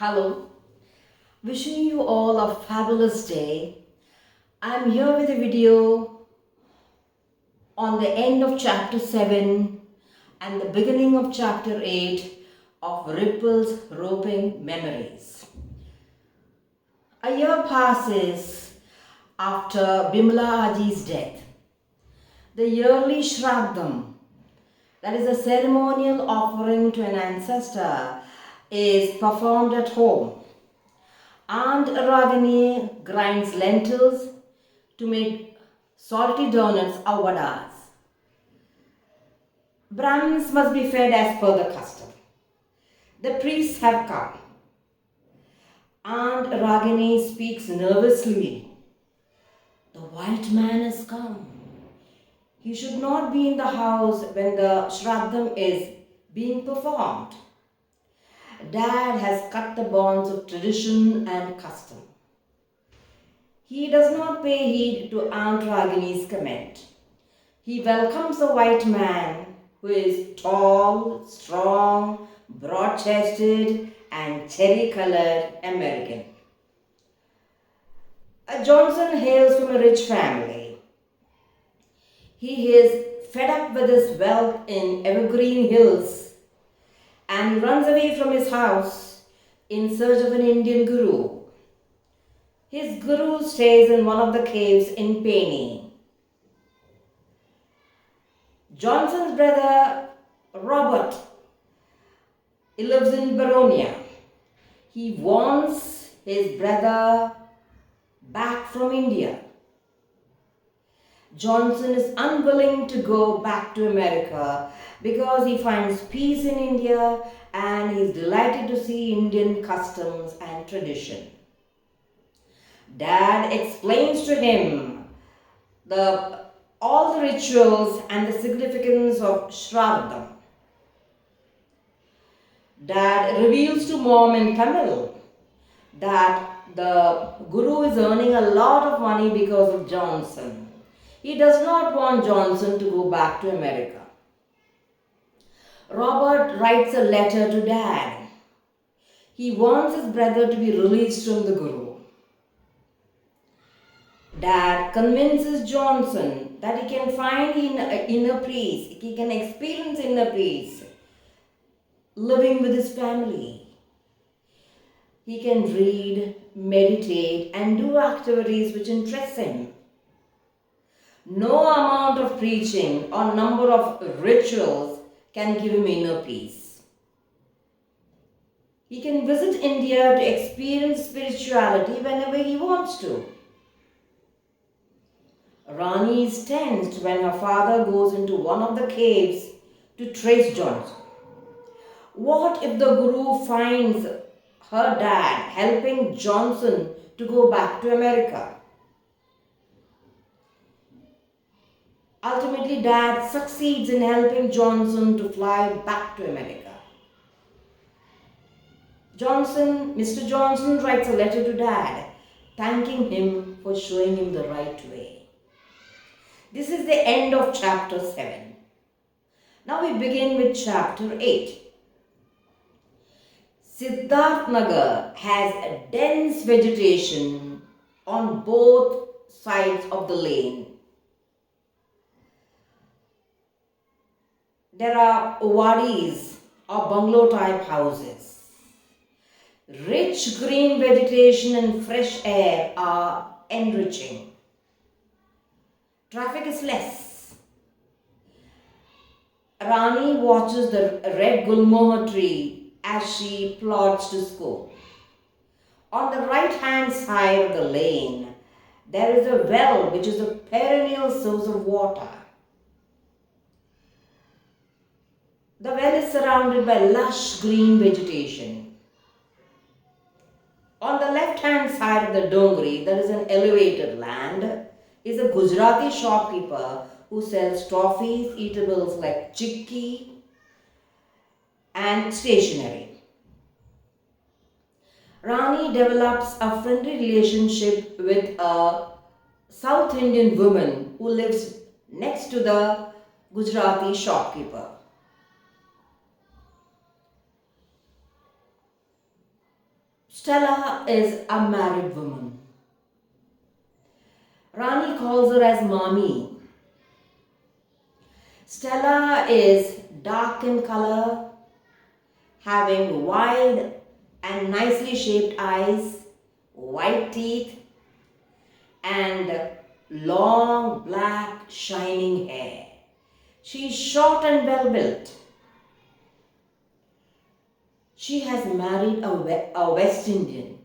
Hello, wishing you all a fabulous day. I'm here with a video on the end of chapter 7 and the beginning of chapter 8 of Ripple's Roping Memories. A year passes after Bimla Aji's death. The yearly Shraddham, that is a ceremonial offering to an ancestor, is performed at home. Aunt Ragini grinds lentils to make salty donuts or vadas. Brahmins must be fed as per the custom. The priests have come. Aunt Ragini speaks nervously. The white man has come. He should not be in the house when the Shraddham is being performed. Dad has cut the bonds of tradition and custom. He does not pay heed to Aunt Ragini's comment. He welcomes a white man who is tall, strong, broad-chested and cherry-colored American. Johnson hails from a rich family. He is fed up with his wealth in Evergreen Hills and runs away from his house in search of an Indian guru. His guru stays in one of the caves in Peni. Johnson's brother Robert, he lives in Baronia. He wants his brother back from India. Johnson is unwilling to go back to America because he finds peace in India and he is delighted to see Indian customs and tradition. Dad explains to him all the rituals and the significance of Shraddham. Dad reveals to Mom in Tamil that the guru is earning a lot of money because of Johnson. He does not want Johnson to go back to America. Robert writes a letter to Dad. He wants his brother to be released from the guru. Dad convinces Johnson that he can find inner peace, he can experience inner peace living with his family. He can read, meditate, and do activities which interest him. No amount of preaching or number of rituals can give him inner peace. He can visit India to experience spirituality whenever he wants to. Rani is tensed when her father goes into one of the caves to trace Johnson. What if the guru finds her dad helping Johnson to go back to America? Ultimately, Dad succeeds in helping Johnson to fly back to America. Mr. Johnson writes a letter to Dad, thanking him for showing him the right way. This is the end of chapter 7. Now we begin with chapter 8. Siddharth Nagar has a dense vegetation on both sides of the lane. There are wadis or bungalow type houses. Rich green vegetation and fresh air are enriching. Traffic is less. Rani watches the red gulmohar tree as she plods to school. On the right hand side of the lane, there is a well which is a perennial source of water. The well is surrounded by lush green vegetation. On the left hand side of the Dongri, there is an elevated land, is a Gujarati shopkeeper who sells toffees, eatables like chikki and stationery. Rani develops a friendly relationship with a South Indian woman who lives next to the Gujarati shopkeeper. Stella is a married woman. Rani calls her as Mommy. Stella is dark in color, having wide and nicely shaped eyes, white teeth, and long black shining hair. She is short and well built. She has married a West Indian.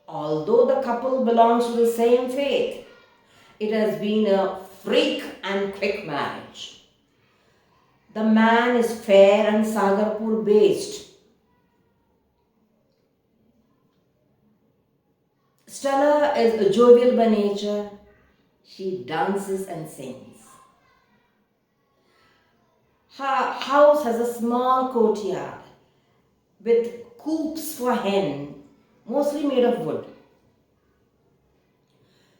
Although the couple belongs to the same faith, it has been a freak and quick marriage. The man is fair and Sagarpur based. Stella is jovial by nature. She dances and sings. Her house has a small courtyard with coops for hen, mostly made of wood.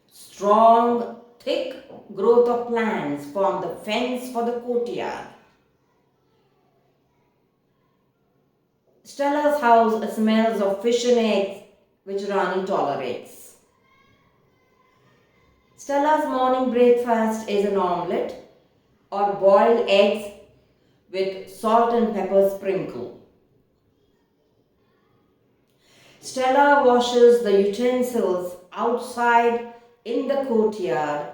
Strong, thick growth of plants form the fence for the courtyard. Stella's house smells of fish and eggs, which Rani tolerates. Stella's morning breakfast is an omelette or boiled eggs with salt and pepper sprinkle. Stella washes the utensils outside in the courtyard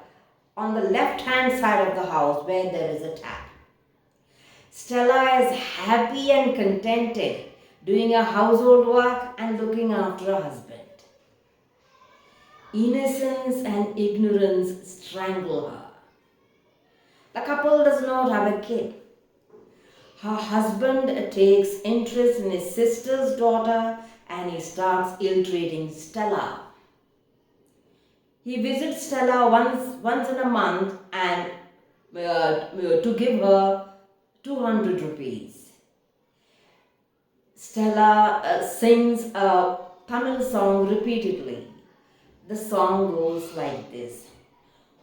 on the left-hand side of the house where there is a tap. Stella is happy and contented doing her household work and looking after her husband. Innocence and ignorance strangle her. The couple does not have a kid. Her husband takes interest in his sister's daughter and he starts ill-treating Stella. He visits Stella once in a month and to give her 200 rupees. Stella sings a Tamil song repeatedly. The song goes like this.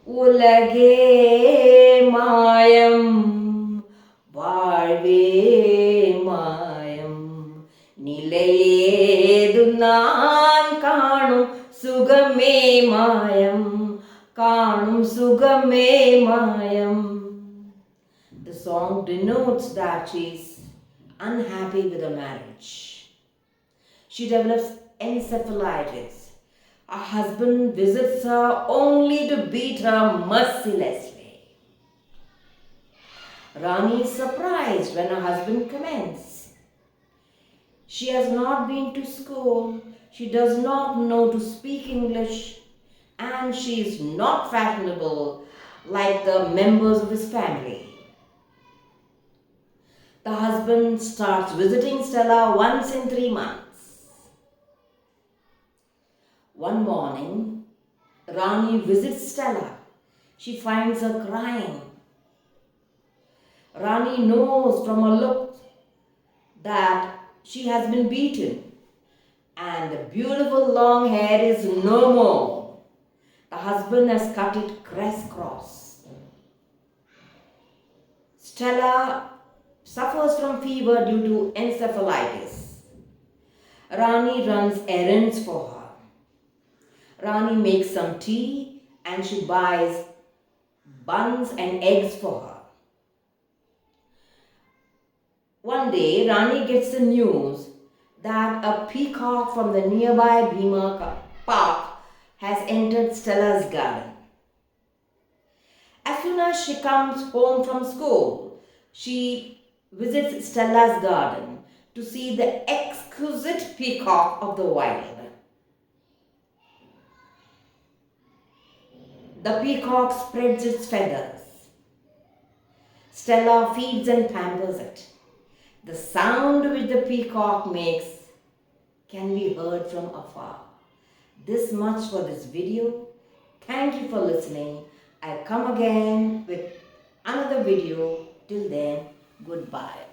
Ulage mayam, வாழ்வே மாயம், நிலையேது நான் காணும் சுகமே மாயம், காணும் சுகமே மாயம். The song denotes that she is unhappy with her marriage. She develops encephalitis. Her husband visits her only to beat her mercilessly. Rani is surprised when her husband comments. She has not been to school, she does not know to speak English, and she is not fashionable like the members of his family. The husband starts visiting Stella once in 3 months. One morning, Rani visits Stella. She finds her crying. Rani knows from her look that she has been beaten and the beautiful long hair is no more. The husband has cut it crisscross. Stella suffers from fever due to encephalitis. Rani runs errands for her. Rani makes some tea and she buys buns and eggs for her. One day, Rani gets the news that a peacock from the nearby Bhima Park has entered Stella's garden. As soon as she comes home from school, she visits Stella's garden to see the exquisite peacock of the wild. The peacock spreads its feathers. Stella feeds and pampers it. The sound which the peacock makes can be heard from afar. This much for this video. Thank you for listening. I'll come again with another video. Till then, goodbye.